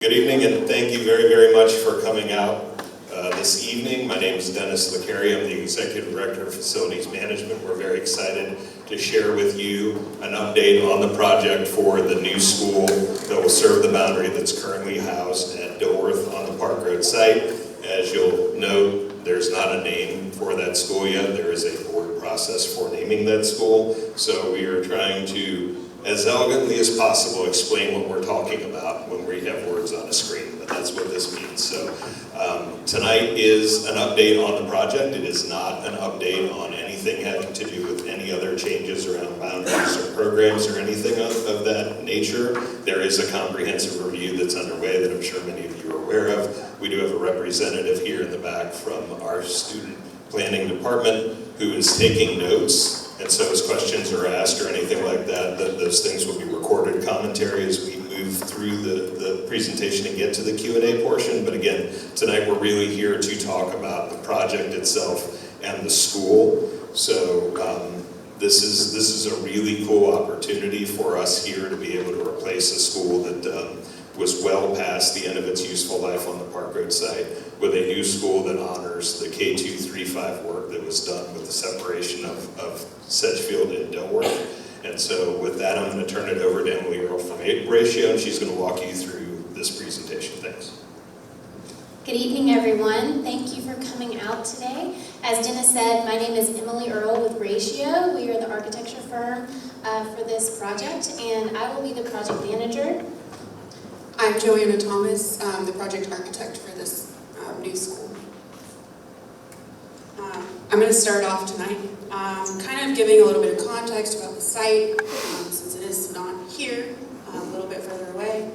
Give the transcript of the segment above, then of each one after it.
Good evening, and thank you very, very much for coming out this evening. My name is Dennis LaCaria. I'm the Executive Director of Facilities Management. We're very excited to share with you an update on the project for the new school that will serve the boundary that's currently housed at Dilworth on the Park Road site. As you'll note, there's not a name for that school yet. There is a board process for naming that school. So we are trying to, as elegantly as possible, explain what we're talking about when we have words on a screen, but that's what this means. So tonight is an update on the project. It is not an update on anything having to do with any other changes around boundaries or programs or anything of that nature. There is a comprehensive review that's underway that I'm sure many of you are aware of. We do have a representative here in the back from our student planning department who is taking notes. And so as questions are asked or anything like that, those things will be recorded commentary as we move through the presentation and get to the Q&A portion. But again, tonight we're really here to talk about the project itself and the school. So this is a really cool opportunity for us here to be able to replace a school that was well past the end of its useful life on the Park Road site with a new school that honors the K2-3-5 work that was done with the separation of Sedgefield and Dilworth. And so with that, I'm going to turn it over to Emily Earle from Ratio, and she's going to walk you through this presentation. Thanks. Good evening, everyone. Thank you for coming out today. As Dennis said, my name is Emily Earle with Ratio. We are the architecture firm for this project, and I will be the project manager. I'm Joanna Thomas, the project architect for this new school. I'm going to start off tonight kind of giving a little bit of context about the site, since it is not here, a little bit further away.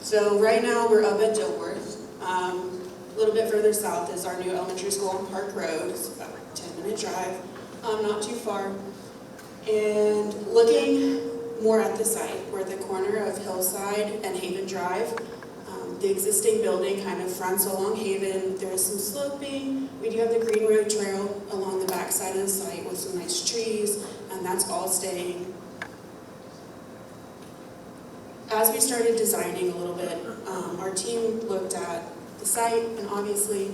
So right now we're up at Dilworth. A little bit further south is our new elementary school on Park Road. It's about a 10-minute drive, not too far. And looking more at the site, we're at the corner of Hillside and Haven Drive. The existing building kind of fronts along Haven. There is some sloping. We do have the Green Road Trail along the back side of the site with some nice trees, and that's all staying. As we started designing a little bit, our team looked at the site and obviously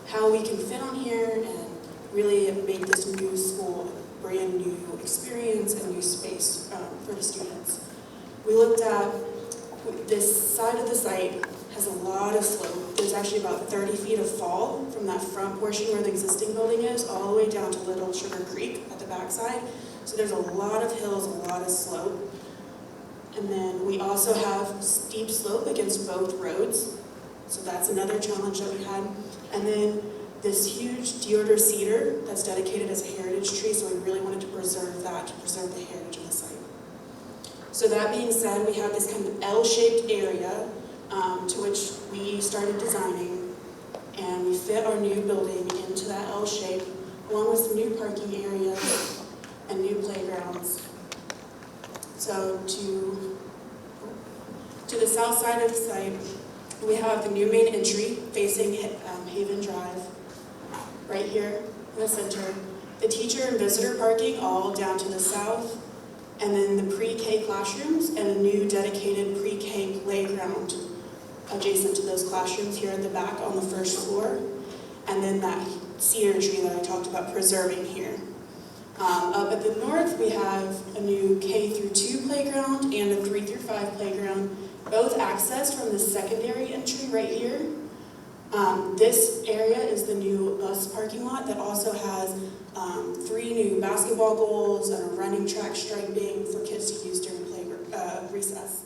how we can fit on here and really make this new school a brand new experience and new space for the students. We looked at this side of the site has a lot of slope. There's actually about 30 feet of fall from that front portion where the existing building is all the way down to Little Sugar Creek at the backside. So there's a lot of hills, a lot of slope. And then we also have steep slope against both roads. So that's another challenge that we had. And then this huge deodar cedar that's dedicated as a heritage tree, so we really wanted to preserve that, to preserve the heritage of the site. So that being said, we have this kind of L-shaped area to which we started designing, and we fit our new building into that L shape, along with some new parking areas and new playgrounds. So to the south side of the site, we have the new main entry facing Haven Drive, right here in the center. The teacher and visitor parking all down to the south, and then the pre-K classrooms and a new dedicated pre-K playground adjacent to those classrooms here in the back on the first floor, and then that cedar tree that I talked about preserving here. Up at the north, we have a new K-2 playground and a 3-5 playground, both accessed from the secondary entry right here. This area is the new bus parking lot that also has 3 new basketball goals and a running track striping for kids to use during recess.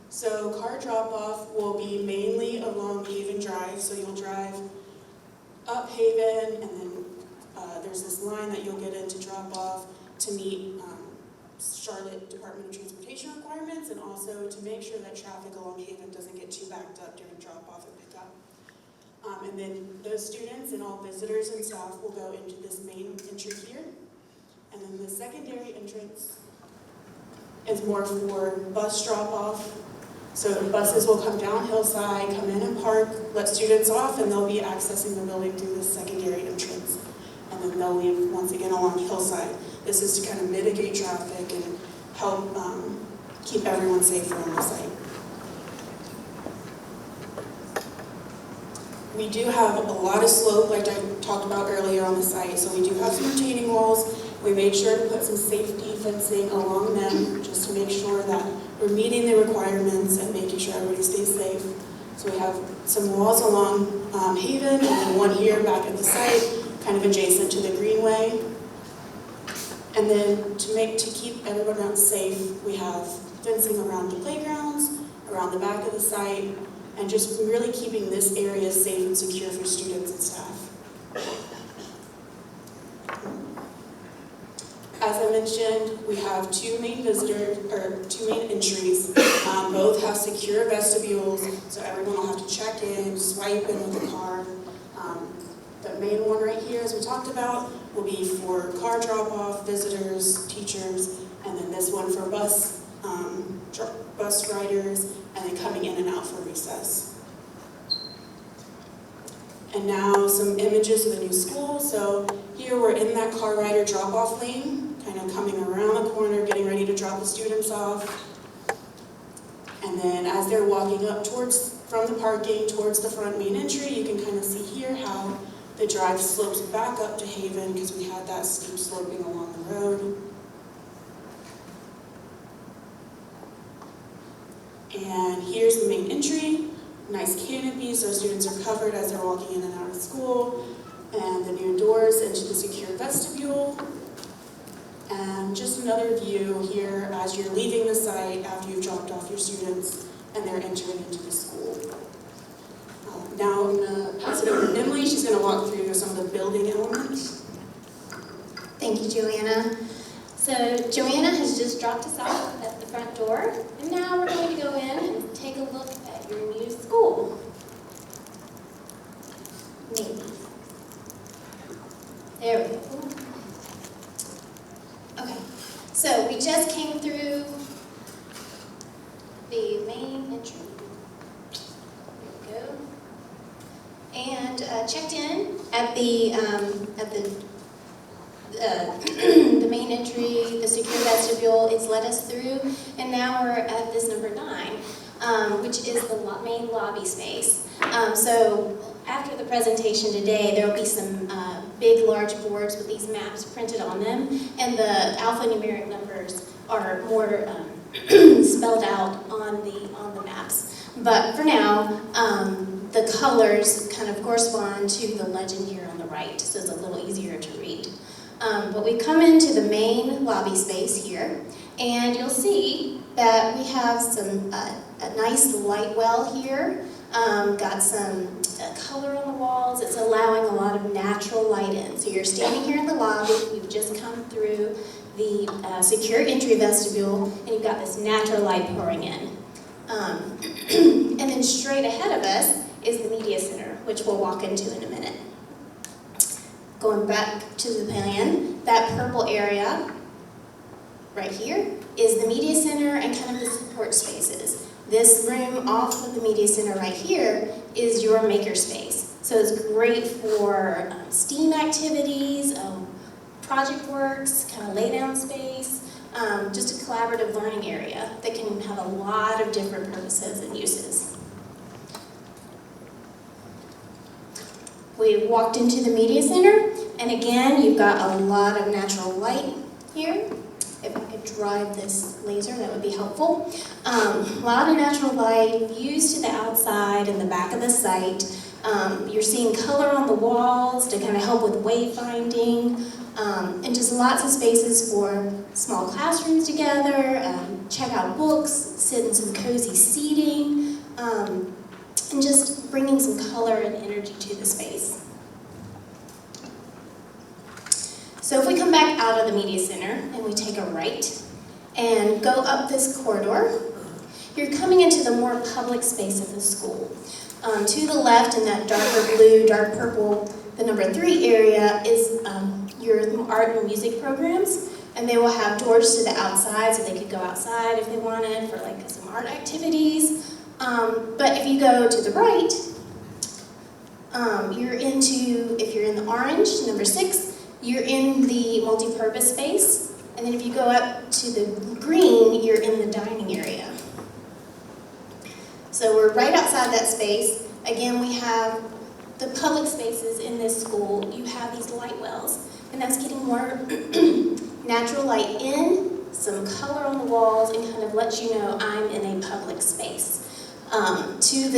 So car drop-off will be mainly along Haven Drive, so you'll drive up Haven, and then there's this line that you'll get in to drop off to meet Charlotte Department of Transportation requirements, and also to make sure that traffic along Haven doesn't get too backed up during drop-off and pickup. And then those students and all visitors and staff will go into this main entry here. And then the secondary entrance is more for bus drop-off. So the buses will come down Hillside, come in and park, let students off, and they'll be accessing the building through the secondary entrance. And then they'll leave once again along Hillside. This is to kind of mitigate traffic and help keep everyone safer on the site. We do have a lot of slope, like I talked about earlier on the site, so we do have some retaining walls. We made sure to put some safety fencing along them just to make sure that we're meeting the requirements and making sure everybody stays safe. So we have some walls along Haven and then one here back at the site, kind of adjacent to the greenway. And then to keep everyone else safe, we have fencing around the playgrounds, around the back of the site, and just really keeping this area safe and secure for students and staff. As I mentioned, we have two main entries. Both have secure vestibules, so everyone will have to check in, swipe in with the card. The main one right here, as we talked about, will be for car drop-off, visitors, teachers, and then this one for bus riders, and then coming in and out for recess. And now some images of the new school. So here we're in that car rider drop-off lane, kind of coming around the corner, getting ready to drop the students off. And then as they're walking up from the parking towards the front main entry, you can kind of see here how the drive slopes back up to Haven because we had that steep sloping along the road. And here's the main entry, nice canopy so students are covered as they're walking in and out of school, and the new doors into the secure vestibule. And just another view here as you're leaving the site after you've dropped off your students and they're entering into the school. Now I'm going to pass it over to Emily. She's going to walk through some of the building elements. Thank you, Joanna. So Joanna has just dropped us off at the front door, and now we're going to go in and take a look at your new school. Neat. There we go. Okay, so we just came through the main entry. There we go. And checked in at the the main entry, the secure vestibule. It's let us through, and now we're at this number 9, which is the main lobby space. So after the presentation today, there will be some big, large boards with these maps printed on them, and the alphanumeric numbers are more spelled out on the maps. But for now, the colors kind of correspond to the legend here on the right, so it's a little easier to read. But we come into the main lobby space here, and you'll see that we have some a nice light well here. Got some color on the walls. It's allowing a lot of natural light in. So you're standing here in the lobby. You've just come through the secure entry vestibule, and you've got this natural light pouring in. And then straight ahead of us is the media center, which we'll walk into in a minute. Going back to the plan, that purple area right here is the media center and kind of the support spaces. This room off of the media center right here is your maker space. So it's great for STEAM activities, project works, kind of lay down space, just a collaborative learning area that can have a lot of different purposes and uses. We walked into the media center, and again, you've got a lot of natural light here. If I could drive this laser, that would be helpful. A lot of natural light, views to the outside and the back of the site. You're seeing color on the walls to kind of help with wayfinding, and just lots of spaces for small classrooms together, check out books, sit in some cozy seating, and just bringing some color and energy to the space. So if we come back out of the media center and we take a right and go up this corridor, you're coming into the more public space of the school. To the left in that darker blue, dark purple, the number 3 area is your art and music programs, and they will have doors to the outside so they could go outside if they wanted for like some art activities. But if you go to the right, if you're in the orange, number 6, you're in the multi-purpose space. And then if you go up to the green, you're in the dining area. So we're right outside that space. Again, we have the public spaces in this school. You have these light wells, and that's getting more natural light in, some color on the walls, and kind of lets you know I'm in a public space. To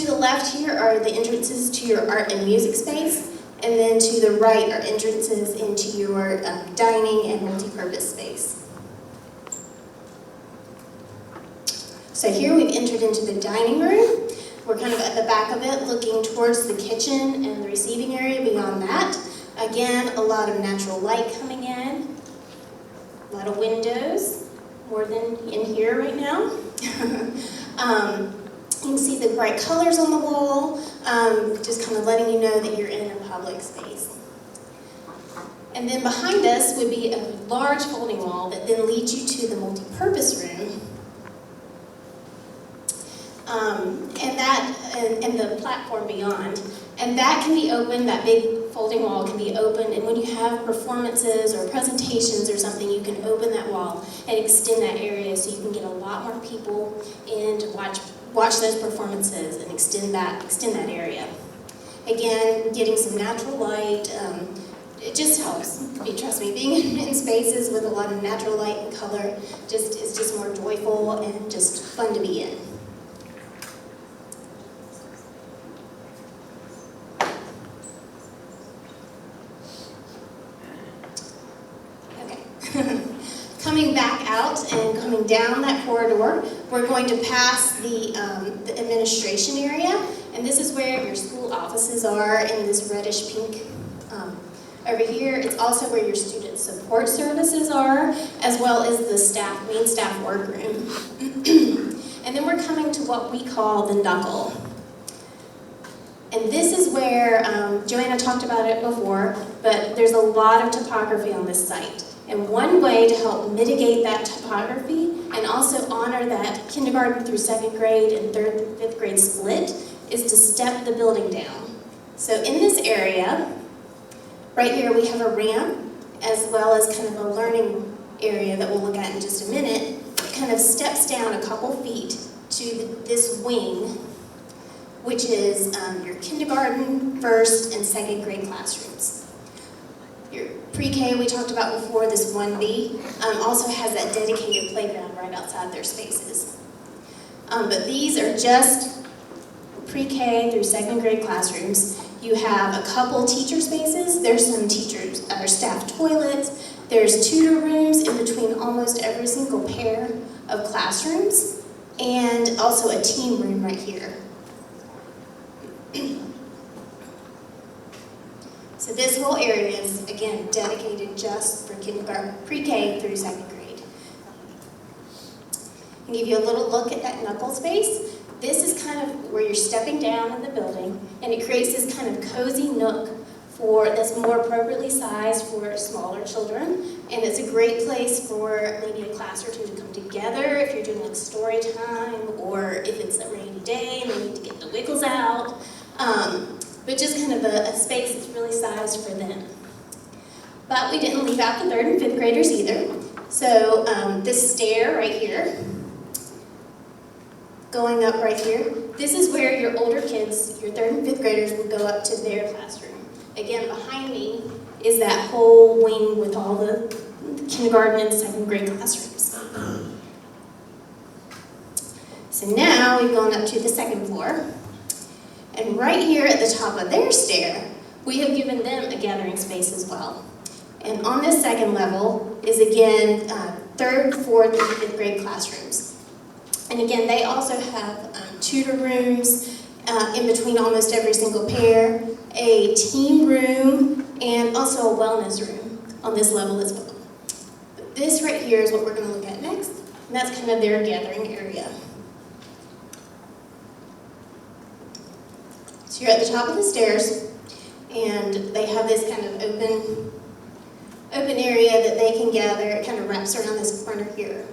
the left here are the entrances to your art and music space, and then to the right are entrances into your dining and multi-purpose space. So here we've entered into the dining room. We're kind of at the back of it, looking towards the kitchen and the receiving area beyond that. Again, a lot of natural light coming in, a lot of windows, more than in here right now. You can see the bright colors on the wall, just kind of letting you know that you're in a public space. And then behind us would be a large folding wall that then leads you to the multi-purpose room. And the platform beyond. And that can be open, that big folding wall can be opened, and when you have performances or presentations or something, you can open that wall and extend that area so you can get a lot more people in to watch those performances and extend that area. Again, getting some natural light, it just helps. Trust me, being in spaces with a lot of natural light and color is just more joyful and just fun to be in. Coming back out and coming down that corridor, we're going to pass the administration area, and this is where your school offices are in this reddish pink. Over here, it's also where your student support services are, as well as the main staff workroom. And then we're coming to what we call the knuckle. And this is where, Joanna talked about it before, but there's a lot of topography on this site. And one way to help mitigate that topography and also honor that kindergarten through second grade and third and fifth grade split is to step the building down. So in this area, right here we have a ramp as well as kind of a learning area that we'll look at in just a minute. It kind of steps down a couple feet to this wing, which is your kindergarten, first, and second grade classrooms. Your pre-K we talked about before, this 1B, also has that dedicated playground right outside their spaces. But these are just pre-K through second grade classrooms. You have a couple teacher spaces. There's some staff toilets. There's tutor rooms in between almost every single pair of classrooms, and also a team room right here. So this whole area is, again, dedicated just for kindergarten, pre-K through second grade. I'll give you a little look at that knuckle space. This is kind of where you're stepping down in the building, and it creates this kind of cozy nook that's more appropriately sized for smaller children. And it's a great place for maybe a class or two to come together if you're doing like story time, or if it's a rainy day and they need to get the wiggles out. But just kind of a space that's really sized for them. But we didn't leave out the third and fifth graders either. So this stair right here, going up right here, this is where your older kids, your third and fifth graders, will go up to their classroom. Again, behind me is that whole wing with all the kindergarten and second grade classrooms. So now we've gone up to the second floor. And right here at the top of their stair, we have given them a gathering space as well. And on this second level is again third, fourth, and fifth grade classrooms. And again, they also have tutor rooms in between almost every single pair, a team room, and also a wellness room on this level as well. But this right here is what we're going to look at next, and that's kind of their gathering area. So you're at the top of the stairs, and they have this kind of open area that they can gather. It kind of wraps around this corner here.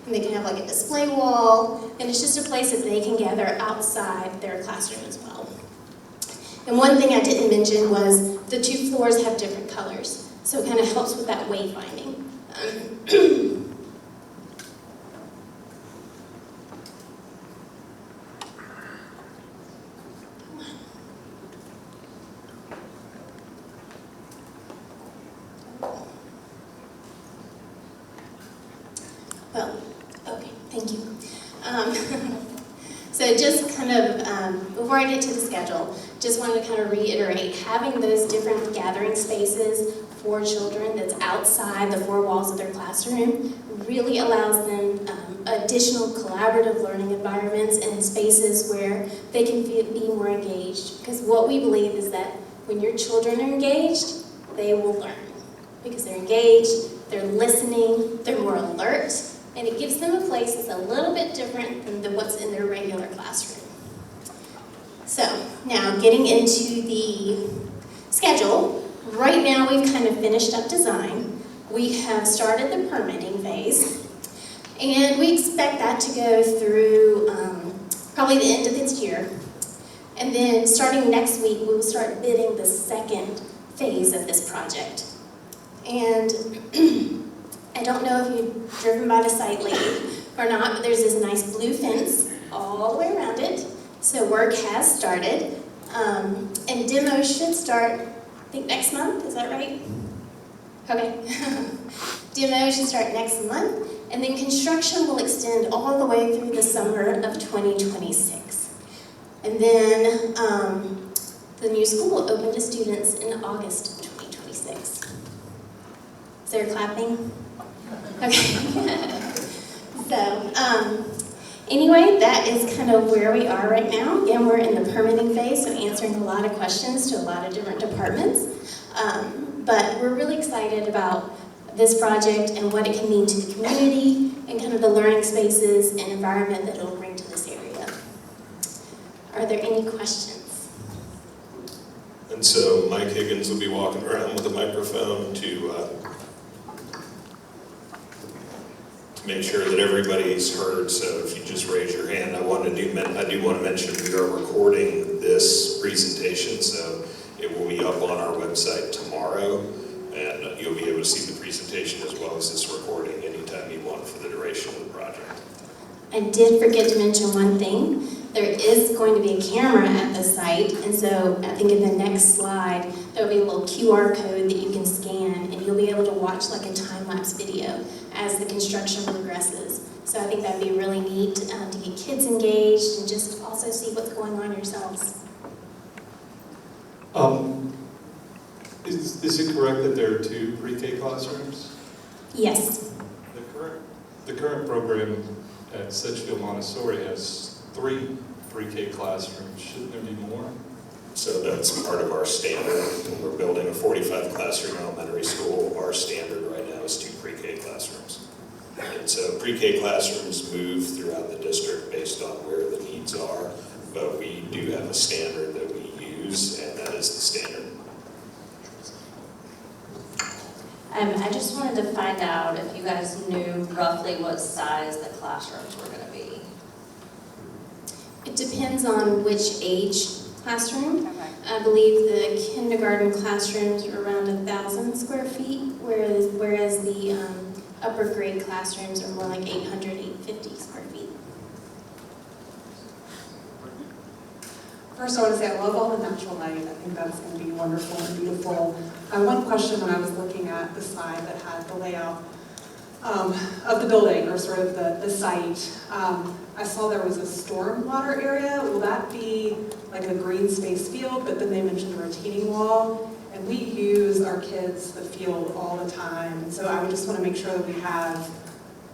And they can have like a display wall, and it's just a place that they can gather outside their classroom as well. And one thing I didn't mention was the 2 floors have different colors, so it kind of helps with that wayfinding. Well, okay, thank you. So just kind of, before I get to the schedule, just wanted to kind of reiterate, having those different gathering spaces for children that's outside the 4 walls of their classroom really allows them additional collaborative learning environments and spaces where they can be more engaged. Because what we believe is that when your children are engaged, they will learn. Because they're engaged, they're listening, they're more alert, and it gives them a place that's a little bit different than what's in their regular classroom. So, now getting into the schedule, right now we've kind of finished up design. We have started the permitting phase, and we expect that to go through probably the end of this year. And then starting next week, we will start bidding the second phase of this project. And I don't know if you've driven by the site lately or not, but there's this nice blue fence all the way around it. So work has started, and demo should start, I think next month, is that right? Okay. Demo should start next month, and then construction will extend all the way through the summer of 2026. And then the new school will open to students in August of 2026. Is there clapping? Okay. So, anyway, that is kind of where we are right now. Again, we're in the permitting phase, so answering a lot of questions to a lot of different departments. But we're really excited about this project and what it can mean to the community and kind of the learning spaces and environment that it'll bring to this area. Are there any questions? And so Mike Higgins will be walking around with a microphone to make sure that everybody's heard. So if you just raise your hand, I do want to mention we are recording this presentation, so it will be up on our website tomorrow, and you'll be able to see the presentation as well as this recording anytime you want for the duration of the project. I did forget to mention one thing. There is going to be a camera at the site, and so I think in the next slide, there'll be a little QR code that you can scan, and you'll be able to watch like a time-lapse video as the construction progresses. So I think that'd be really neat to get kids engaged and just also see what's going on yourselves. Is it correct that there are 2 pre-K classrooms? Yes. The current program at Sedgefield Montessori has 3 pre-K classrooms. Shouldn't there be more? So that's part of our standard. When we're building a 45 classroom elementary school, our standard right now is 2 pre-K classrooms. And so pre-K classrooms move throughout the district based on where the needs are, but we do have a standard that we use, and that is the standard. I just wanted to find out if you guys knew roughly what size the classrooms were going to be. It depends on which age classroom. Okay. I believe the kindergarten classrooms are around 1,000 square feet, whereas the upper grade classrooms are more like 800, 850 square feet. First, I want to say I love all the natural light. I think that's going to be wonderful and beautiful. One question when I was looking at the slide that had the layout of the building, or sort of the site, I saw there was a stormwater area. Will that be like a green space field, but then they mentioned a retaining wall? And we use our kids the field all the time. So I would just want to make sure that we have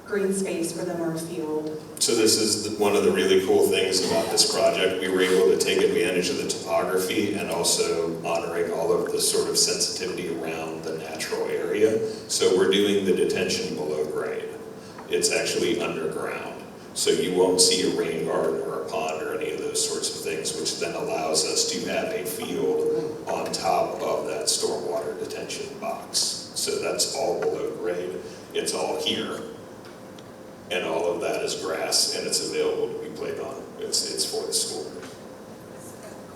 green space for them or a field. So this is one of the really cool things about this project. We were able to take advantage of the topography and also honoring all of the sort of sensitivity around the natural area. So we're doing the detention below grade. It's actually underground. So you won't see a rain garden or a pond or any of those sorts of things, which then allows us to have a field on top of that stormwater detention box. So that's all below grade. It's all here. And all of that is grass, and it's available to be played on. It's for the school.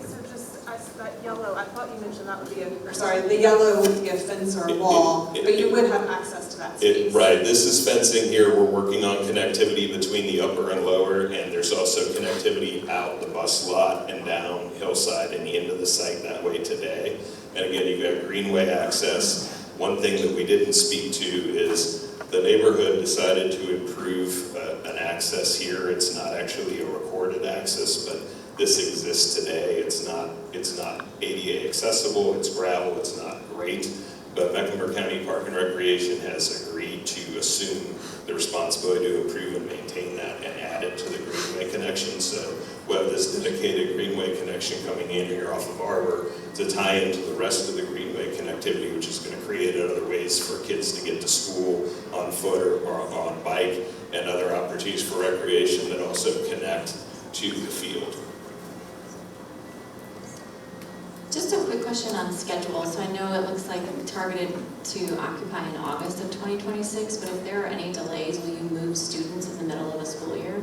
So just, I that yellow, I thought you mentioned that would be the yellow would be a fence or a wall, but you would have access to that space. Right, this is fencing here. We're working on connectivity between the upper and lower, and there's also connectivity out the bus lot and down hillside and into the site that way today. And again, you've got greenway access. One thing that we didn't speak to is the neighborhood decided to improve an access here. It's not actually a recorded access, but this exists today. It's not ADA accessible, it's gravel, it's not great, but Mecklenburg County Park and Recreation has agreed to assume the responsibility to improve and maintain that and add it to the greenway connection. So we'll have this dedicated greenway connection coming in here off of Arbor to tie into the rest of the greenway connectivity, which is going to create other ways for kids to get to school on foot or on bike, and other opportunities for recreation that also connect to the field. Just a quick question on schedule. So I know it looks like targeted to occupy in August of 2026, but if there are any delays, will you move students in the middle of a school year?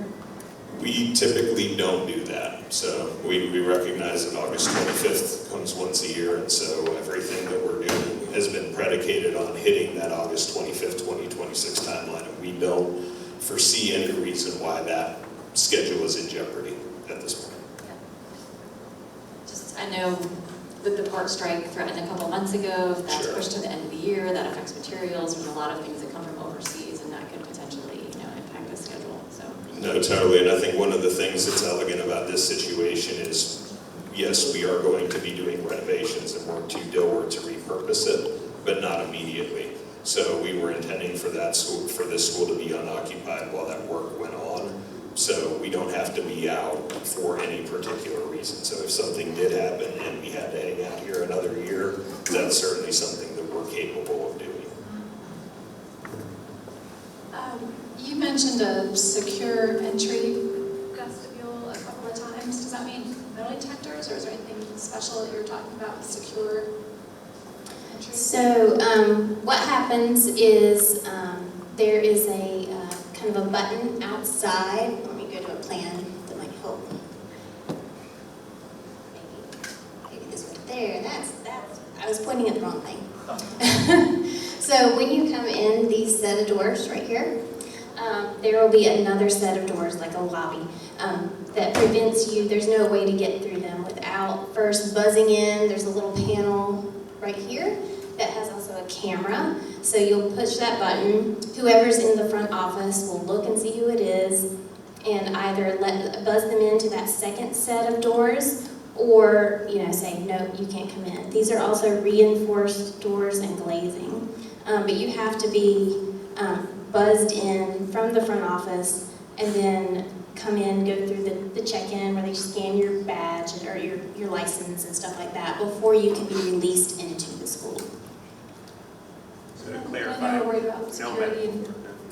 We typically don't do that. So we recognize that August 25th comes once a year, and so everything that we're doing has been predicated on hitting that August 25th, 2026 timeline, and we don't foresee any reason why that schedule is in jeopardy at this point. Just, I know with the port strike threatened a couple months ago, if that's Sure. pushed to the end of the year, that affects materials. There's a lot of things that come from overseas, and that could potentially, impact the schedule. So. No, totally, and I think one of the things that's elegant about this situation is, yes, we are going to be doing renovations and work to Dilworth to repurpose it, but not immediately. So we were intending for this school to be unoccupied while that work went on. So we don't have to be out for any particular reason. So if something did happen and we had to hang out here another year, that's certainly something that we're capable of doing. You mentioned a secure entry vestibule a couple of times. Does that mean metal detectors, or is there anything special that you're talking about with secure entry? So what happens is there is a kind of a button outside. Let me go to a plan that might help. Maybe this one there. That's. I was pointing at the wrong thing. So when you come in these set of doors right here, there will be another set of doors, like a lobby, that prevents you. There's no way to get through them without first buzzing in. There's a little panel right here that has also a camera. So you'll push that button. Whoever's in the front office will look and see who it is and either buzz them into that second set of doors, or say, no, you can't come in. These are also reinforced doors and glazing. But you have to be buzzed in from the front office and then come in, go through the check-in where they scan your badge or your license and stuff like that before you can be released into the school. So to I clarify, know we're worried about security.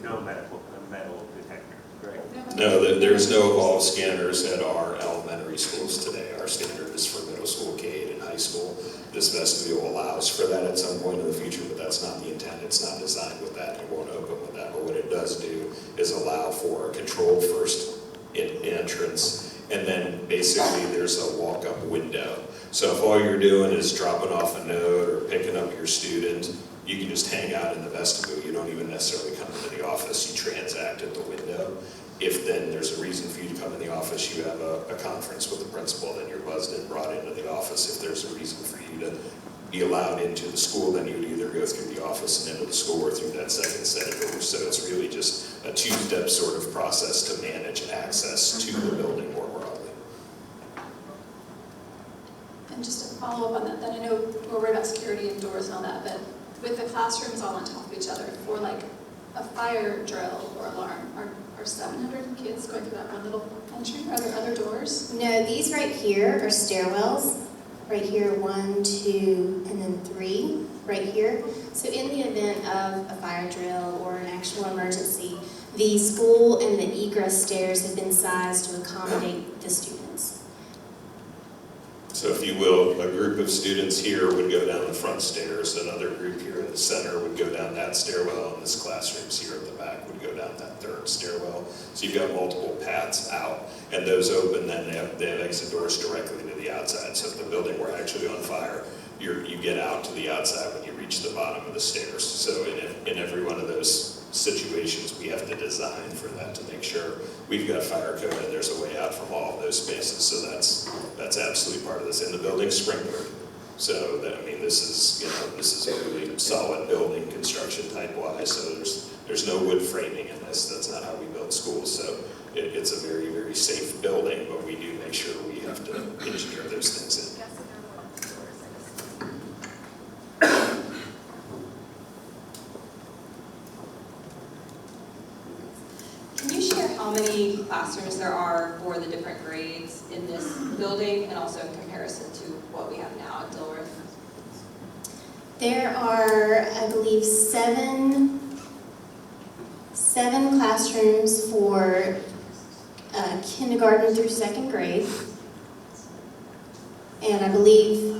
no metal detector, right? No, there's no evolved scanners at our elementary schools today. Our standard is for middle school, K-8, and high school. This vestibule allows for that at some point in the future, but that's not the intent. It's not designed with that. It won't open with that. But what it does do is allow for a controlled first entrance, and then basically there's a walk-up window. So if all you're doing is dropping off a note or picking up your student, you can just hang out in the vestibule. You don't even necessarily come into the office. You transact at the window. If then there's a reason for you to come in the office, you have a conference with the principal, then you're buzzed and brought into the office. If there's a reason for you to be allowed into the school, then you would either go through the office and into the school or through that second set of doors. So it's really just a two-step sort of process to manage access to the building more broadly. And just to follow up on that, then I know we're worried about security and doors and all that, but with the classrooms all on top of each other, for like a fire drill or alarm, are 700 kids going through that one little entry? Are there other doors? No, these right here are stairwells. Right here, 1, 2, and then 3 right here. So in the event of a fire drill or an actual emergency, the school and the egress stairs have been sized to accommodate the students. So if you will, a group of students here would go down the front stairs, another group here in the center would go down that stairwell, and this classrooms here at the back would go down that third stairwell. So you've got multiple paths out, and those open, then they have exit doors directly to the outside. So if the building were actually on fire, you get out to the outside when you reach the bottom of the stairs. So in every one of those situations, we have to design for that to make sure we've got fire code and there's a way out from all of those spaces. So that's absolutely part of this. And the building's sprinklered. So that, I mean, this is a really solid building construction type wise. So there's no wood framing in this. That's not how we build schools. So it's a very, very safe building, but we do make sure we have to engineer those things in. Can you share how many classrooms there are for the different grades in this building and also in comparison to what we have now at Dilworth? There are, I believe, seven classrooms for kindergarten through second grade. And I believe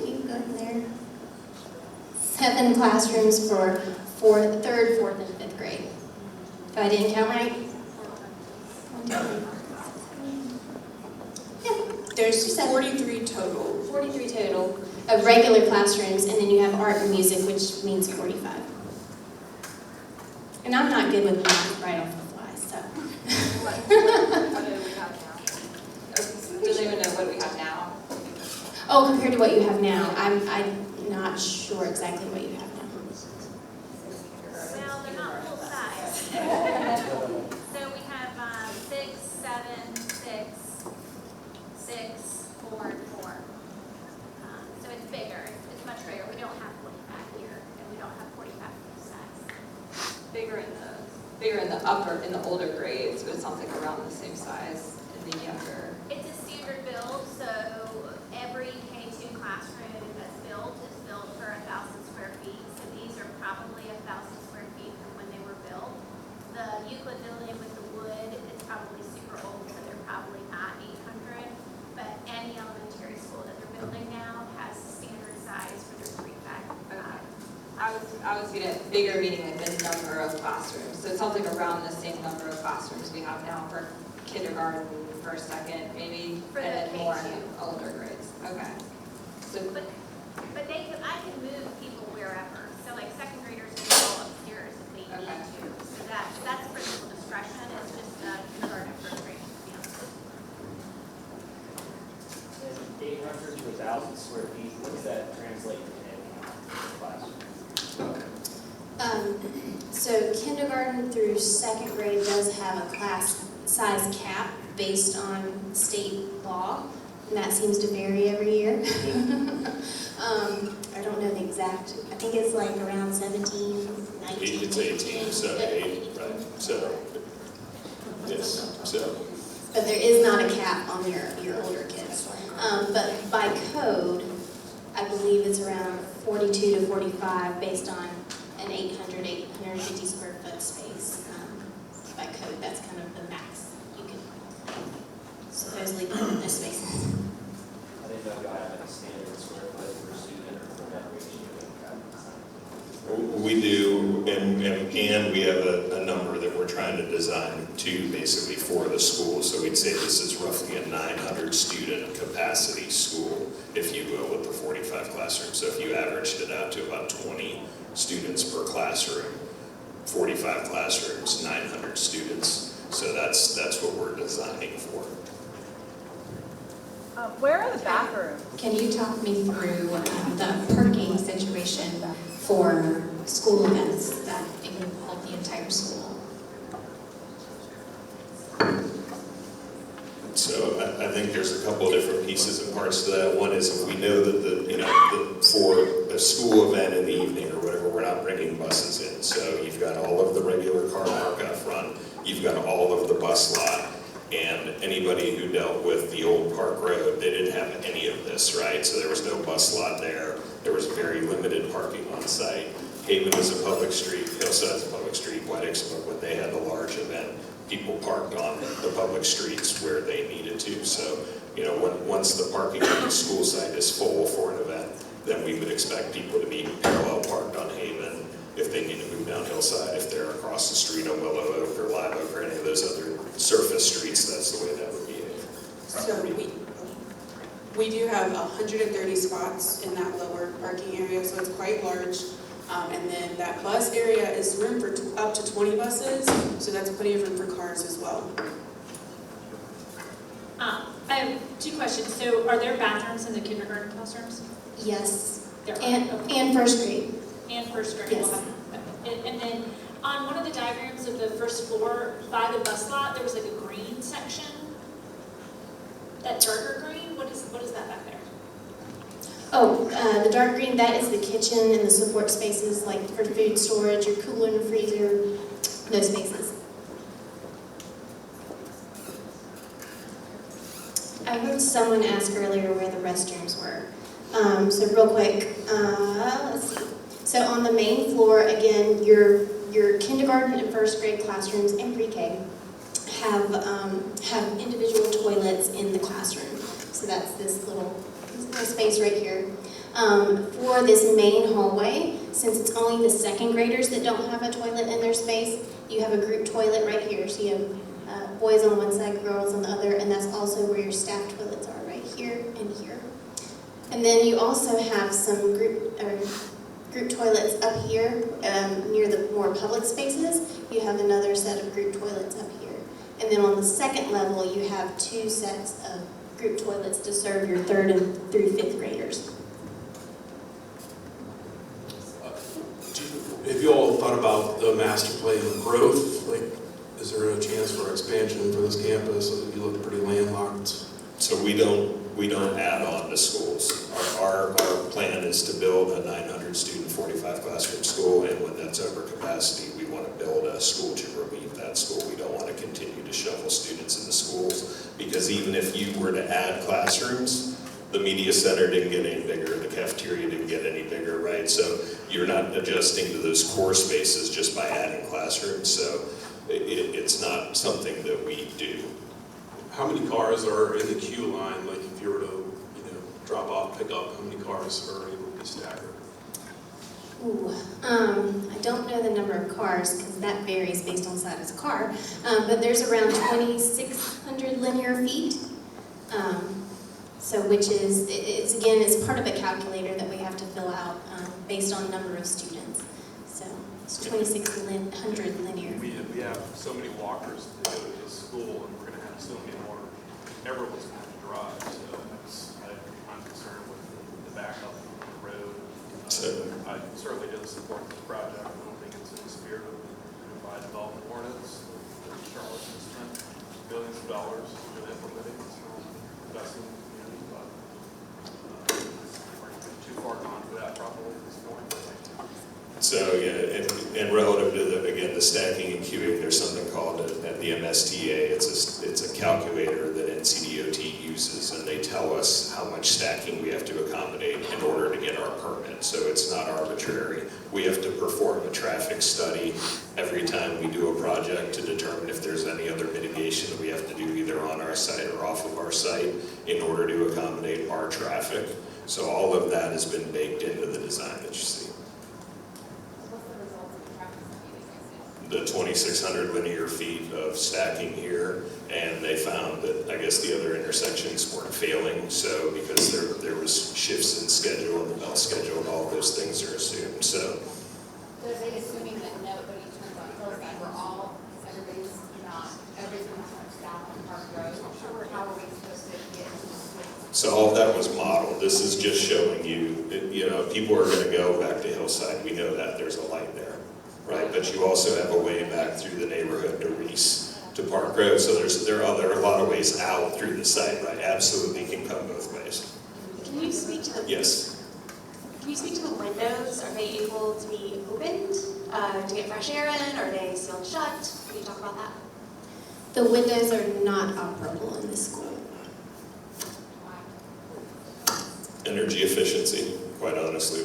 keep going there. 7 classrooms for third, fourth, and fifth grade. If I didn't count right. Yeah, There's 43 total. 43 total of regular classrooms, and then you have art and music, which means 45. And I'm not good with math right off the fly, so. What do we have now? Do they even know what we have now? Oh, compared to what you have now, I'm not sure exactly what you have now. Well, they're not full size. So we have 6, 7, 6, 6, 4, and 4. So it's bigger. It's much bigger. We don't have 45 here, and we don't have 45 full size. Bigger in the older grades, but it sounds like around the same size in the younger. It's a standard build, so every K2 classroom that's built is built for 1,000 square feet. So these are probably 1,000 square feet from when they were built. The Euclid building with the wood is probably super old, so they're probably not 800. But any elementary school that they're building now has standard size for their 3-5. I was getting at bigger, meaning like the number of classrooms. So it sounds like around the same number of classrooms we have now for kindergarten, first, second, maybe, For the and then more K2. in the older grades. Okay. So, But I can move people wherever. So like second graders can go upstairs if they need Okay. to. So that's principal discretion. It's just kindergarten and first grade. And 800 to 1,000 square feet, what does that translate to in a classroom? So kindergarten through second grade does have a class size cap based on state law, and that seems to vary every year. I don't know the exact, I think it's like around 17, 19. It's 18, 8, right? So, yes, so. But there is not a cap on your older kids. But by code, I believe it's around 42 to 45 based on an 850 square foot space. By code, that's kind of the max you can supposedly put in those spaces. I didn't know if y'all have any standard square foot per student or for that ratio. We do, and we have a number that we're trying to design to basically for the school. So we'd say this is roughly a 900 student capacity school, if you will, with the 45 classrooms. So if you averaged it out to about 20 students per classroom, 45 classrooms, 900 students. So that's what we're designing for. Where are the bathrooms? Can you talk me through the parking situation for school events that involve the entire school? So I think there's a couple of different pieces and parts to that. One is if we know that for a school event in the evening or whatever, we're not bringing buses in. So you've got all of the regular car park out front, you've got all of the bus lot, and anybody who dealt with the old Park Road, they didn't have any of this, right? So there was no bus lot there. There was very limited parking on site. Haven is a public street, Hillside is a public street, Weddings, when they had the large event, people parked on the public streets where they needed to. So, you know, once the parking on the school site is full for an event, then we would expect people to be parallel parked on Haven if they need to move down Hillside, if they're across the street on Willow Oak or Live Oak or any of those other surface streets, that's the way that would behave. So we do have 130 spots in that lower parking area, so it's quite large. And then that bus area is room for up to 20 buses, so that's plenty of room for cars as well. I have two questions. So are there bathrooms in the kindergarten classrooms? Yes, There are. and first grade. And first grade? Yes. will have- And then on one of the diagrams of the first floor by the bus lot, there was like a green section. That darker green, what is that back there? Oh, the dark green, that is the kitchen and the support spaces, like for food storage, your cooler and freezer, those spaces. I heard someone ask earlier where the restrooms were. So real quick, let's see. So on the main floor, again, your kindergarten and first grade classrooms and pre-K have individual toilets in the classroom. So that's this little space right here. For this main hallway, since it's only the second graders that don't have a toilet in their space, you have a group toilet right here. So you have boys on one side, girls on the other, and that's also where your staff toilets are, right here and here. And then you also have some group toilets up here near the more public spaces. You have another set of group toilets up here. And then on the second level, you have two sets of group toilets to serve your 3rd through 5th graders. Have you all thought about the master plan growth? Like, is there a chance for expansion for this campus? You look pretty landlocked. So we don't add on to schools. Our plan is to build a 900 student, 45 classroom school, and when that's over capacity, we want to build a school to relieve that school. We don't want to continue to shuffle students into schools, because even if you were to add classrooms, the media center didn't get any bigger, the cafeteria didn't get any bigger, right? So you're not adjusting to those core spaces just by adding classrooms, so it's not something that we do. How many cars are in the queue line? Like, if you were to, drop off, pick up, how many cars are able to be staggered? Ooh, I don't know the number of cars because that varies based on the size of the car, but there's around 2,600 linear feet. So which is, it's part of a calculator that we have to fill out based on number of students. So it's 2,600 linear. We have so many walkers to go to school, and we're going to have so many more. Everyone's going to have to drive, so I'm concerned with the backup on the road. I certainly didn't support this project. I don't think it's in the spirit of the Unified Development Ordinance. Charlotte has spent billions of dollars in implementing this investment in the community, but we're too far gone for that probably at this point. So yeah, and relative to the stacking and queuing, there's something called at the MSTA. It's a calculator that NCDOT uses, and they tell us how much stacking we have to accommodate in order to get our permit. So it's not arbitrary. We have to perform a traffic study every time we do a project to determine if there's any other mitigation that we have to do either on our site or off of our site in order to accommodate our traffic. So all of that has been baked into the design that you see. The 2,600 linear feet of stacking here, and they found that I guess the other intersections weren't failing, so because there was shifts in schedule and the bell schedule and all those things are assumed. So are they assuming that nobody turns on Hillside, everything's down on Park Road? Or how are we supposed to get into the school? So all of that was modeled. This is just showing you that, people are going to go back to Hillside. We know that there's a light there, right? But you also have a way back through the neighborhood to Reese to Park Road. So there are a lot of ways out through the site, right? Absolutely can come both ways. Can you speak to the Yes. Can you speak to the windows? Are they able to be opened to get fresh air in? Are they sealed shut? Can you talk about that? The windows are not operable in this school. Energy efficiency, quite honestly,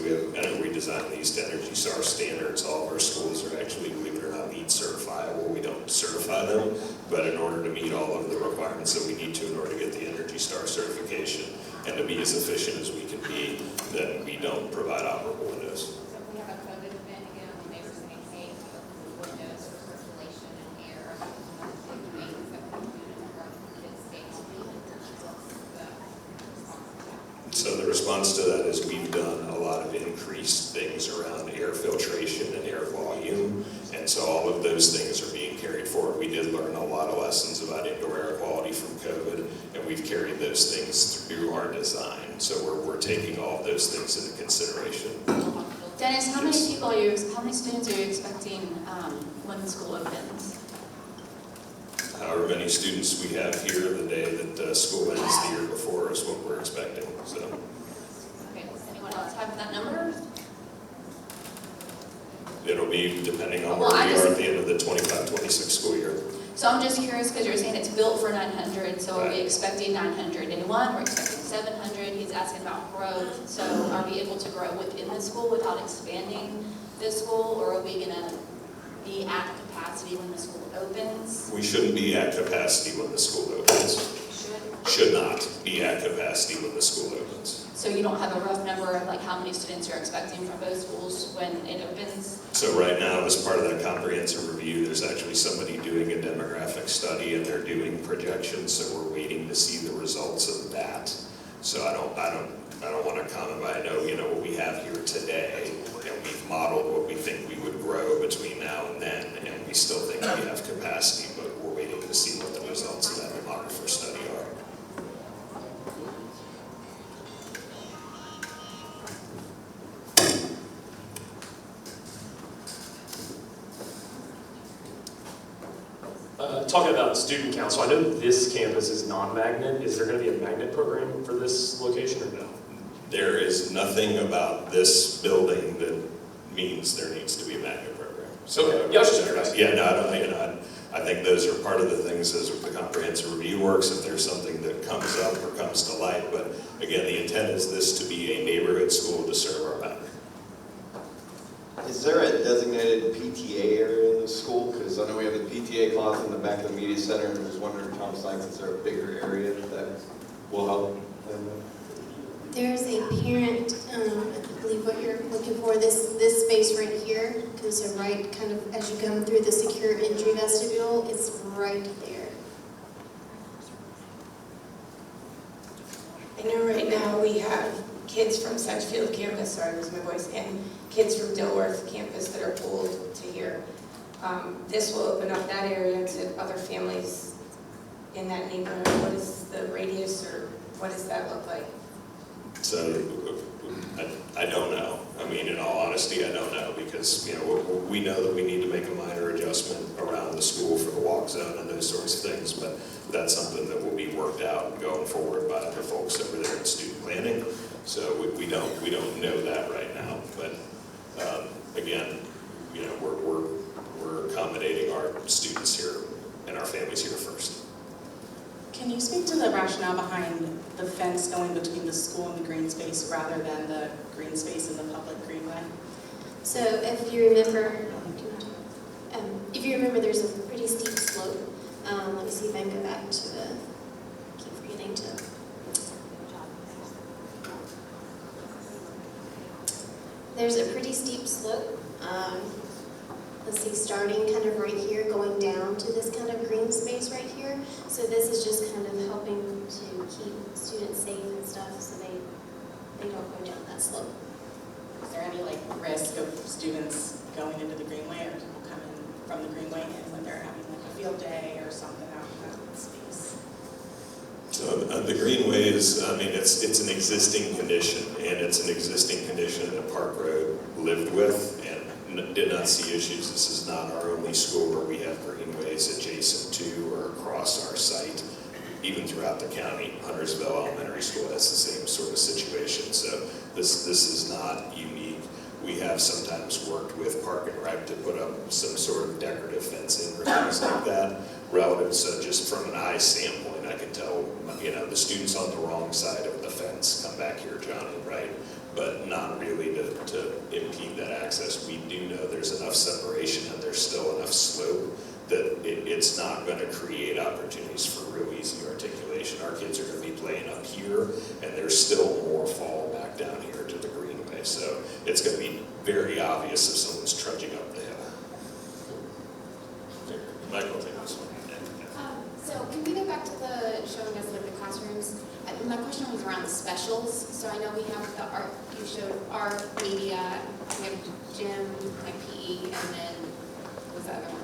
we designed these to Energy Star standards. All of our schools are actually, believe it or not, LEED certifiable. We don't certify them, but in order to meet all of the requirements that we need to in order to get the Energy Star certification and to be as efficient as we can be, then we don't provide operable windows. So if we have a COVID event again, and they were saying, hey, open the windows for circulation and air, one of the big things that we do to help kids stay healthy. So the response to that is we've done a lot of increased things around air filtration and air volume, and so all of those things are being carried forward. We did learn a lot of lessons about indoor air quality from COVID, and we've carried those things through our design. So we're taking all of those things into consideration. Dennis, how many students are you expecting when the school opens? However many students we have here the day that school ends the year before is what we're expecting. So. Okay, does anyone else have that number? It'll be depending on Well, where we are at the end of the 25-26 school year. So I'm just curious because you're saying it's built for 900, so are we expecting 901? We're expecting 700. He's asking about growth. So are we able to grow within the school without expanding the school, or are we going to be at capacity when the school opens? We shouldn't be at capacity when the school opens. Should not be at capacity when the school opens. So you don't have a rough number of like how many students you're expecting from both schools when it opens? So right now, as part of that comprehensive review, there's actually somebody doing a demographic study and they're doing projections, so we're waiting to see the results of that. So I don't want to comment, but I know, what we have here today, and we've modeled what we think we would grow between now and then, and we still think we have capacity, but we're waiting to see what the results of that demographer study are. Talking about student council, I know this campus is non-magnet. Is there going to be a magnet program for this location or no? There is nothing about this building that means there needs to be a magnet program. So okay. Yeah, I was just curious. Yeah, no, I don't think, I think those are part of the things as the comprehensive review works, if there's something that comes up or comes to light. But again, the intent is this to be a neighborhood school to serve our boundary. Is there a designated PTA area in the school? Because I know we have the PTA closet in the back of the media center, and I was wondering, Tom Sykes, is there a bigger area that will help? There's a parent, I believe what you're looking for, this space right here, because so right kind of as you come through the secure entry vestibule, it's right there. I know right now we have kids from Sedgefield campus, sorry, lose my voice, and kids from Dilworth campus that are pulled to here. This will open up that area to other families in that neighborhood. What is the radius, or what does that look like? So I don't know. I mean, in all honesty, I don't know, because we know that we need to make a minor adjustment around the school for the walk zone and those sorts of things, but that's something that will be worked out going forward by other folks over there in student planning. So we don't know that right now, but again, we're accommodating our students here and our families here first. Can you speak to the rationale behind the fence going between the school and the green space rather than the green space and the public greenway? So if you remember, there's a pretty steep slope. Let me see if I can go back to the, I keep forgetting to. There's a pretty steep slope. Let's see, starting kind of right here, going down to this kind of green space right here. So this is just kind of helping to keep students safe and stuff, so they don't go down that slope. Is there any risk of students going into the greenway, or people coming from the greenway in when they're having a field day or something out in that space? So the greenway is, it's an existing condition, and it's an existing condition that Park Road lived with and did not see issues. This is not our only school where we have greenways adjacent to or across our site. Even throughout the county, Huntersville Elementary School has the same sort of situation. So this is not unique. We have sometimes worked with Park and Rec to put up some sort of decorative fencing or things like that relative. So just from an eye standpoint, I can tell, the students on the wrong side of the fence come back here, Johnny, right? But not really to impede that access. We do know there's enough separation and there's still enough slope that it's not going to create opportunities for real easy articulation. Our kids are going to be playing up here, and there's still more fall back down here to the greenway. So it's going to be very obvious if someone's trudging up the hill. Michael, take this one. So can we go back to the showing us like the classrooms? My question was around the specials. So I know we have the art, you showed art, media, we have gym, like PE, and then what's the other one?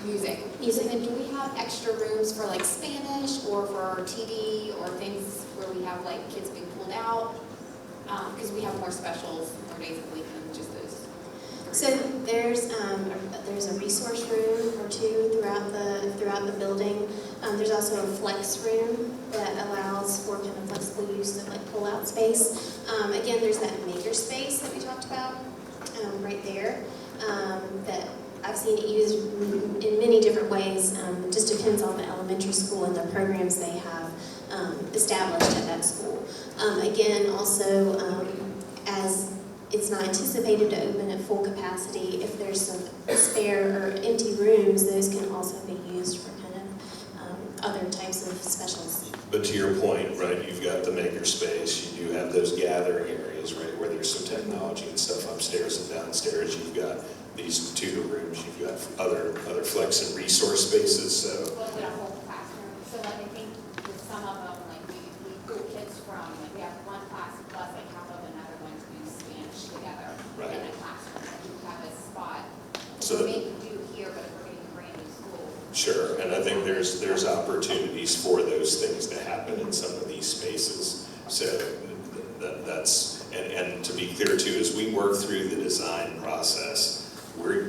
Music. So then do we have extra rooms for like Spanish or for TD or things where we have like kids being pulled out? Because we have more specials, more days of the week than just those. So there's a resource room or two throughout the building. There's also a flex room that allows for kind of flexible use of like pull-out space. Again, there's that maker space that we talked about right there that I've seen it used in many different ways. It just depends on the elementary school and the programs they have established at that school. Again, also as it's not anticipated to open at full capacity, if there's some spare or empty rooms, those can also be used for kind of other types of specials. But to your point, right, you've got the maker space, you do have those gathering areas, right, where there's some technology and stuff upstairs and downstairs. You've got these tutor rooms, you've got other flex and resource spaces, so. Well, we have a whole classroom, so like I think with some of them, like we pull kids from, like we have one class plus like half of another one to do Spanish together in a classroom. Like you have a spot, So we maybe do here, but if we're getting a brand new school. Sure, and I think there's opportunities for those things to happen in some of these spaces. So that's, and to be clear too, as we work through the design process,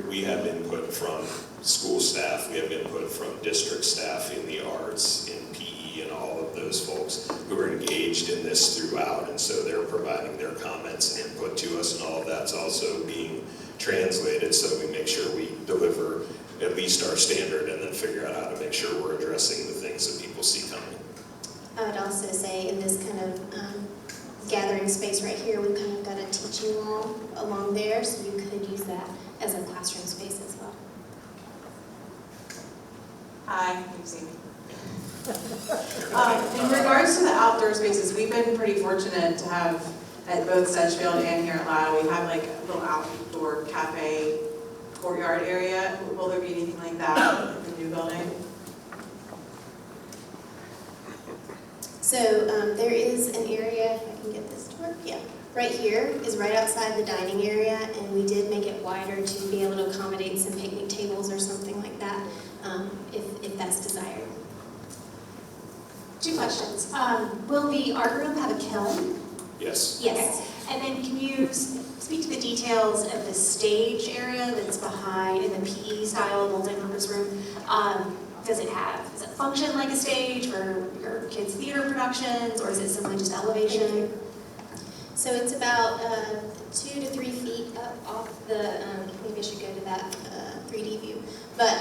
we have input from school staff, we have input from district staff in the arts, in PE, and all of those folks who are engaged in this throughout, and so they're providing their comments and input to us, and all of that's also being translated so we make sure we deliver at least our standard and then figure out how to make sure we're addressing the things that people see coming. I would also say in this kind of gathering space right here, we've kind of got a teaching wall along there, so you could use that as a classroom space as well. Hi, you've seen me. In regards to the outdoor spaces, we've been pretty fortunate to have at both Sedgefield and here at Lau, we have like a little outdoor cafe courtyard area. Will there be anything like that in the new building? So there is an area, if I can get this to work, yeah. Right here is right outside the dining area, and we did make it wider to be able to accommodate some picnic tables or something like that, if that's desired. Two questions. Will the art room have a kiln? Yes. Yes. And then can you speak to the details of the stage area that's behind in the PE style multi-purpose room? Does it function like a stage for your kids' theater productions, or is it simply just elevation? So it's about 2 to 3 feet up off the, maybe I should go to that 3D view. But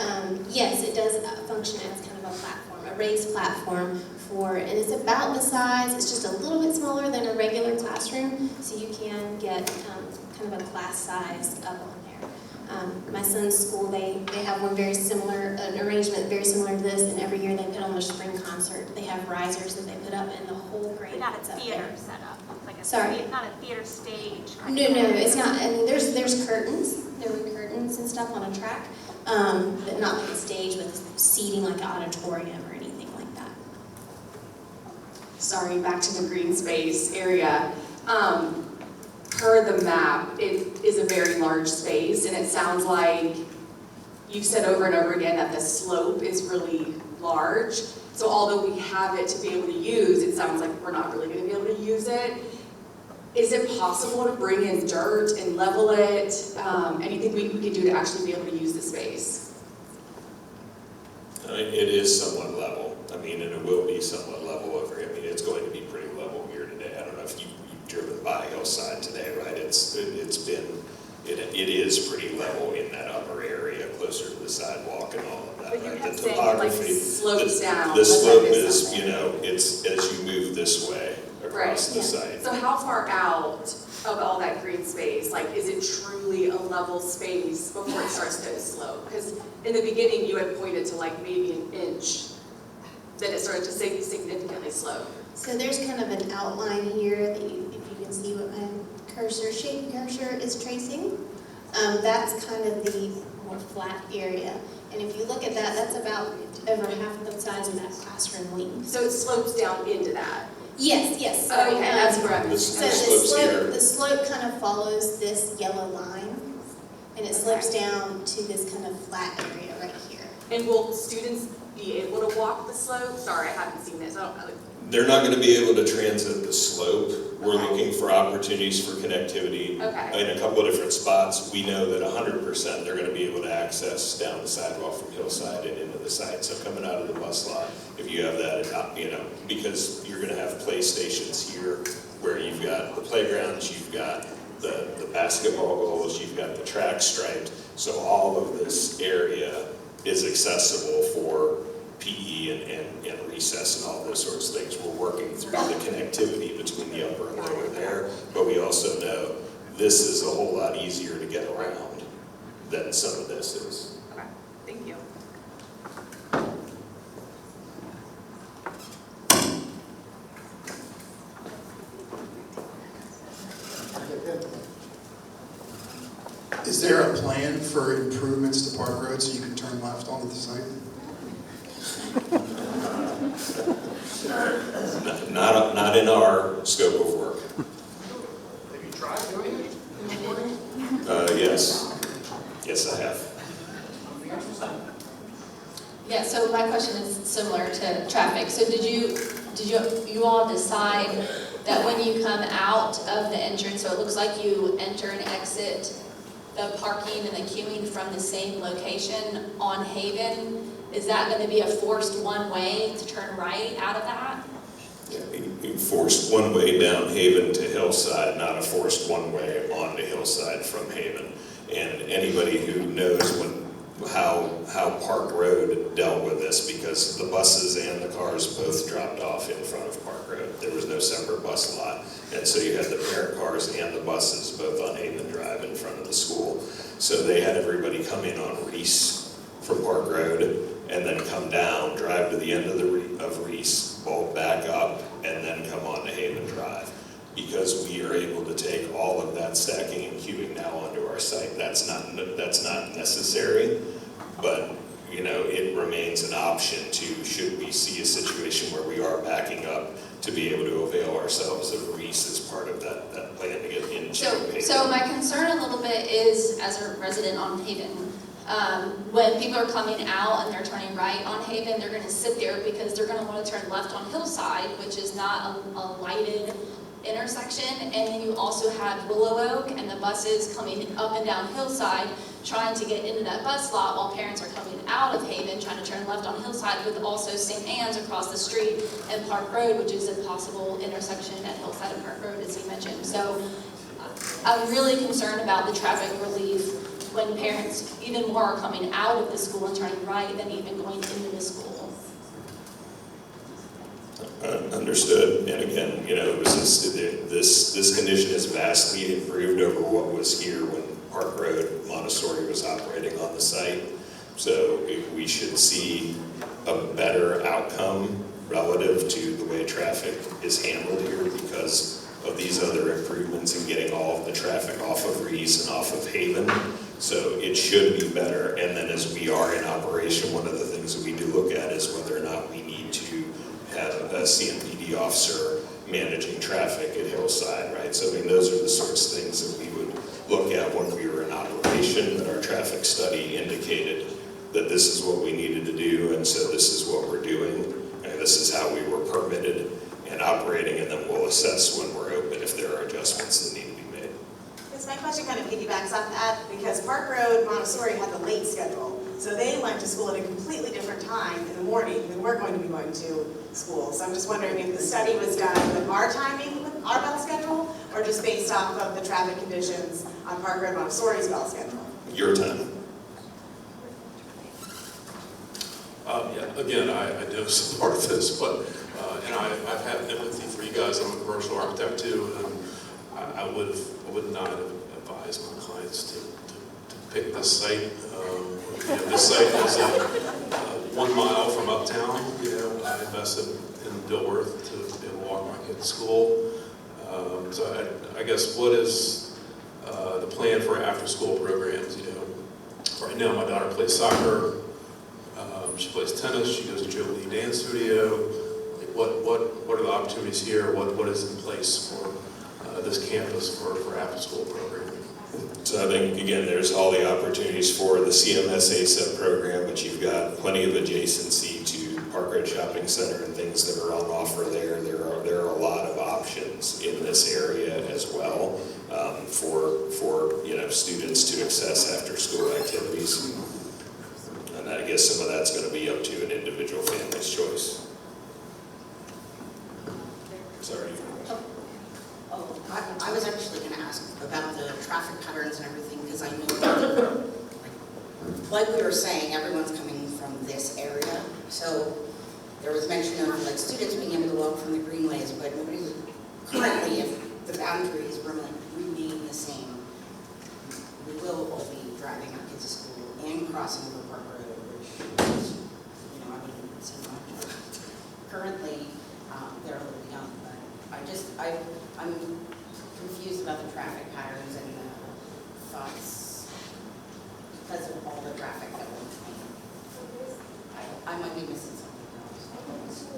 yes, it does function as kind of a platform, a raised platform and it's about the size, it's just a little bit smaller than a regular classroom, so you can get kind of a class size up on there. My son's school, they have one very similar, an arrangement very similar to this, and every year they put on their spring concert. They have risers that they put up, and the whole grade Not a puts up theater there. setup, like a Sorry? not a theater stage. No, it's not. I mean, there's curtains. There were curtains and stuff on a track, but not like a stage with seating like an auditorium or anything like that. Sorry, back to the green space area. Per the map, it is a very large space, and it sounds like you've said over and over again that the slope is really large. So although we have it to be able to use, it sounds like we're not really going to be able to use it. Is it possible to bring in dirt and level it? Anything we could do to actually be able to use the space? It is somewhat level. I mean, and it will be somewhat level over. I mean, it's going to be pretty level here today. I don't know if you've driven by Hillside today, right? It is pretty level in that upper area, closer to the sidewalk and all of that. But you right? kept The saying it like topography, slopes down. the unless I slope missed is, something. you know, it's as you move this way across the site. So how far out of all that green space, like, is it truly a level space before it starts to slope? Because in the beginning, you had pointed to like maybe an inch, then it started to significantly slope. So there's kind of an outline here that you, if you can see what my shaped cursor is tracing. That's kind of the more flat area. And if you look at that, that's about over half the size of that classroom wing. So it slopes down into that? Yes, yes. So, Okay, that's where I'm. So the slope kind of follows this yellow line, and it slopes down to this kind of flat area right here. And will students be able to walk the slope? Sorry, I haven't seen this. They're not going to be able to transit the slope. We're looking for opportunities for connectivity in a couple of different spots. We know that 100% they're going to be able to access down the sidewalk from Hillside and into the site. So coming out of the bus lot, if you have that, you know, because you're going to have play stations here where you've got the playgrounds, you've got the basketball goals, you've got the track striped. So all of this area is accessible for PE and recess and all those sorts of things. We're working through the connectivity between the upper and lower there, but we also know this is a whole lot easier to get around than some of this is. Okay, thank you. Is there a plan for improvements to Park Road so you can turn left onto the site? Not in our scope of work. Have you tried doing it in the morning? Yes. Yes, I have. Yeah, so my question is similar to traffic. So did you all decide that when you come out of the entrance, so it looks like you enter and exit the parking and the queuing from the same location on Haven, is that going to be a forced one-way to turn right out of that? Yeah, you forced one way down Haven to Hillside, not a forced one way onto Hillside from Haven. And anybody who knows how Park Road dealt with this, because the buses and the cars both dropped off in front of Park Road. There was no separate bus lot. And so you had the parent cars and the buses both on Haven Drive in front of the school. So they had everybody come in on Reese from Park Road and then come down, drive to the end of Reese, bulk back up, and then come on to Haven Drive. Because we are able to take all of that stacking and queuing now onto our site. That's not necessary, but you know, it remains an option to, should we see a situation where we are backing up, to be able to avail ourselves of Reese as part of that plan to get into Haven. So my concern a little bit is, as a resident on Haven, when people are coming out and they're turning right on Haven, they're going to sit there because they're going to want to turn left on Hillside, which is not a lighted intersection. And then you also have Willow Oak and the buses coming up and down Hillside trying to get into that bus lot while parents are coming out of Haven trying to turn left on Hillside, with also St. Anne's across the street and Park Road, which is a possible intersection at Hillside and Park Road, as he mentioned. So I'm really concerned about the traffic relief when parents even more are coming out of the school and turning right than even going into the school. Understood. And again, you know, it was this condition is vastly improved over what was here when Park Road Montessori was operating on the site. So we should see a better outcome relative to the way traffic is handled here because of these other improvements and getting all of the traffic off of Reese and off of Haven. So it should be better. And then as we are in operation, one of the things that we do look at is whether or not we need to have a CMPD officer managing traffic at Hillside, right? So I mean, those are the sorts of things that we would look at when we were in operation, that our traffic study indicated that this is what we needed to do, and so this is what we're doing, and this is how we were permitted and operating, and then we'll assess when we're open if there are adjustments that need to be made. Yes, my question kind of piggybacks off that, because Park Road Montessori had the late schedule. So they went to school at a completely different time in the morning than we're going to be going to school. So I'm just wondering if the study was done with our timing, with our bell schedule, or just based off of the traffic conditions on Park Road Montessori's bell schedule? Your time. again, I do support this, but, and I've had empathy for you guys. I'm a commercial architect too, and I would not advise my clients to pick this site. This site is 1 mile from uptown. I invested in Dilworth to be able to walk my kid to school. So I guess what is the plan for after-school programs? Right now my daughter plays soccer. She plays tennis. She goes to Joe Lee Dance Studio. Like what are the opportunities here? What is in place for this campus for after-school programming? So I think, again, there's all the opportunities for the CMS ASEP program, but you've got plenty of adjacency to Park Ridge Shopping Center and things that are on offer there. There are a lot of options in this area as well for students to access after-school activities. And I guess some of that's going to be up to an individual family's choice. Sorry. I was actually going to ask about the traffic patterns and everything, because I know that, like we were saying, everyone's coming from this area. So there was mention of students being able to walk from the greenways, but nobody's currently, if the boundaries remain the same, we will all be driving our kids to school and crossing over Park Road, which is, it's so much. Currently, they're a little young, but I'm confused about the traffic patterns and the thoughts because of all the traffic that we're seeing. I might be missing something else.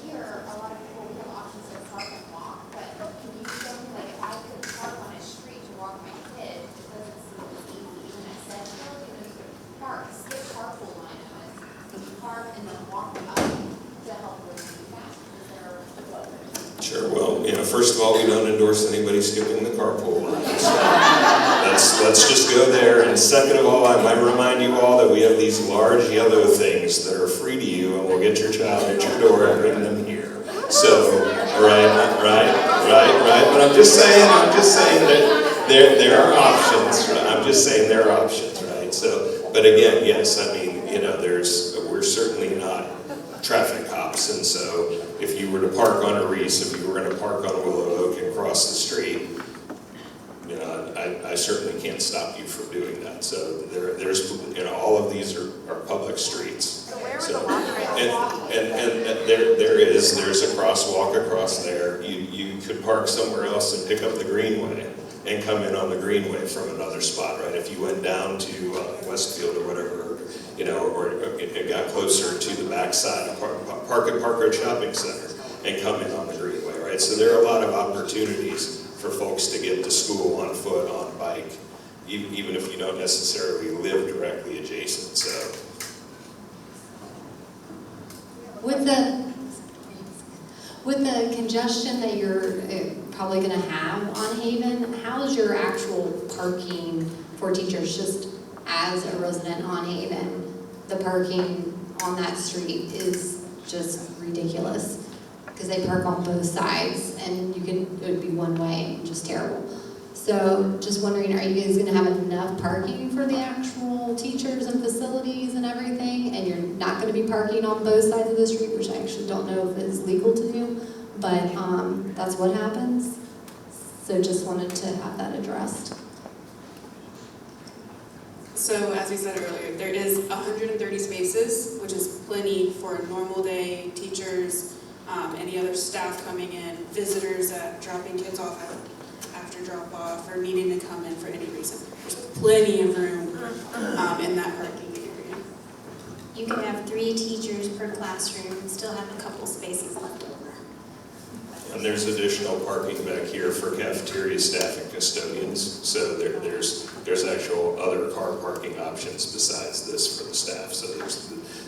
Here, a lot of people, we have options to park and walk, but can you show me, if I could park on a street to walk my kid, it doesn't seem as easy, even at Central, you could park, skip carpool line, park and then walk up to help with you faster. Is there Sure. Well, first of all, we don't endorse anybody skipping the carpool line. So let's just go there. And second of all, I might remind you all that we have these large yellow things that are free to you, and we'll get your child at your door and bring them here. So, right. But I'm just saying that there are options. Right? I'm just saying there are options, right? So, but again, yes, we're certainly not traffic cops, and so if you were to park on a Reese, if you were going to park on Willow Oak and cross the street, I certainly can't stop you from doing that. So there's all of these are public streets. So where would the walk and there's a crosswalk across there. You could park somewhere else and pick up the greenway and come in on the greenway from another spot, right? If you went down to Westfield or whatever, or it got closer to the backside, park at Park Ridge Shopping Center and come in on the greenway, right? So there are a lot of opportunities for folks to get to school on foot, on bike, even if you don't necessarily live directly adjacent. So, with the congestion that you're probably going to have on Haven, how's your actual parking for teachers? Just as a resident on Haven, the parking on that street is just ridiculous because they park on both sides, and it would be one way, just terrible. So just wondering, are you guys going to have enough parking for the actual teachers and facilities and everything? And you're not going to be parking on both sides of the street, which I actually don't know if it's legal to do, but that's what happens. So just wanted to have that addressed. So as we said earlier, there is 130 spaces, which is plenty for a normal day, teachers, any other staff coming in, visitors dropping kids off after drop off or needing to come in for any reason. There's plenty of room in that parking area. You can have 3 teachers per classroom and still have a couple spaces left over. and there's additional parking back here for cafeteria staff and custodians. So there's actual other car parking options besides this for the staff. So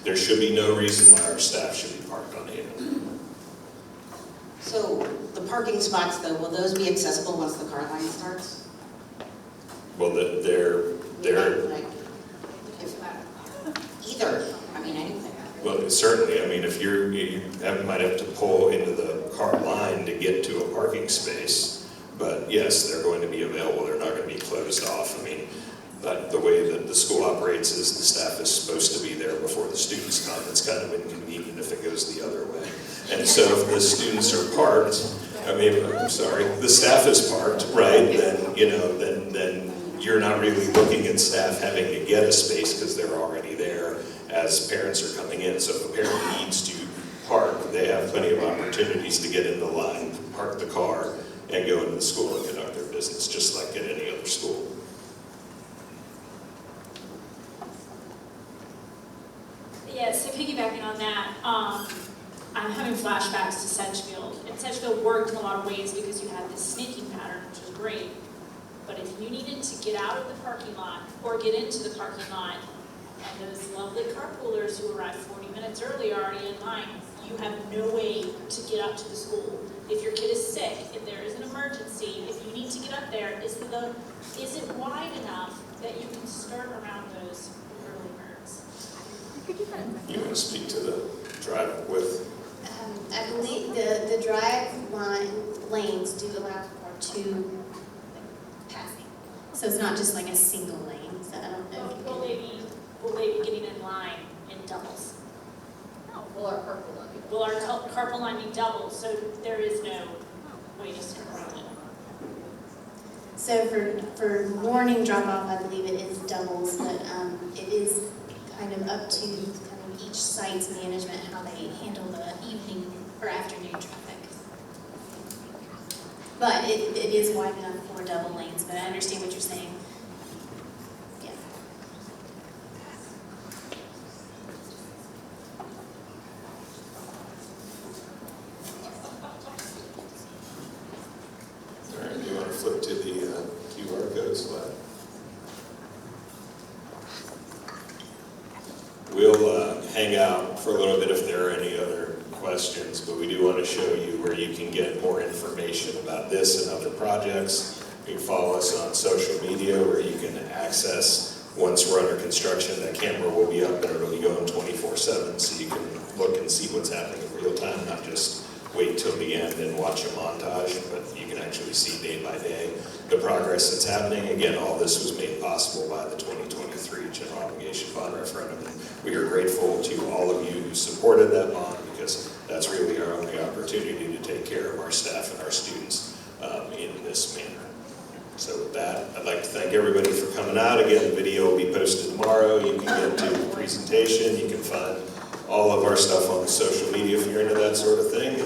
there should be no reason why our staff should be parked on Haven. So the parking spots, though, will those be accessible once the car line starts? Well, they're like, either. I mean, anything. well, certainly. I mean, if you might have to pull into the car line to get to a parking space, but yes, they're going to be available. They're not going to be closed off. I mean, but the way that the school operates is the staff is supposed to be there before the students come. It's kind of inconvenient if it goes the other way. And so if the students are parked, the staff is parked, right, then, you know, then you're not really looking at staff having to get a space because they're already there as parents are coming in. So if a parent needs to park, they have plenty of opportunities to get in the line, park the car, and go into the school and conduct their business, just like at any other school. Yeah, so piggybacking on that, I'm having flashbacks to Sedgefield. And Sedgefield worked in a lot of ways because you had this sneaking pattern, which was great. But if you needed to get out of the parking lot or get into the parking lot, and those lovely carpoolers who arrived 40 minutes early are already in line, you have no way to get up to the school. If your kid is sick, if there is an emergency, if you need to get up there, is it wide enough that you can skirt around those early birds? You want to speak to the drive with? I believe the drive line lanes do allow for 2 passing. So it's not just like a single lane, so I don't know. if you can- Will they be getting in line in doubles? No, will our carpool line be? Will our carpool line be doubles, so there is no way to skirt around it? So for morning drop-off, I believe it is doubles, but it is kind of up to kind of each site's management how they handle the evening or afternoon traffic. But it is wide enough for double lanes, but I understand what you're saying. Yeah. All right, you want to flip to the QR code slide? We'll hang out for a little bit if there are any other questions, but we do want to show you where you can get more information about this and other projects. You can follow us on social media where you can access, once we're under construction, that camera will be up and it'll be going 24/7, so you can look and see what's happening in real time, not just wait till the end and watch a montage, but you can actually see day by day the progress that's happening. Again, all this was made possible by the 2023 General Obligation Bond Referendum. We are grateful to all of you who supported that bond, because that's really our only opportunity to take care of our staff and our students in this manner. So with that, I'd like to thank everybody for coming out. Again, the video will be posted tomorrow. You can get to the presentation. You can find all of our stuff on social media if you're into that sort of thing.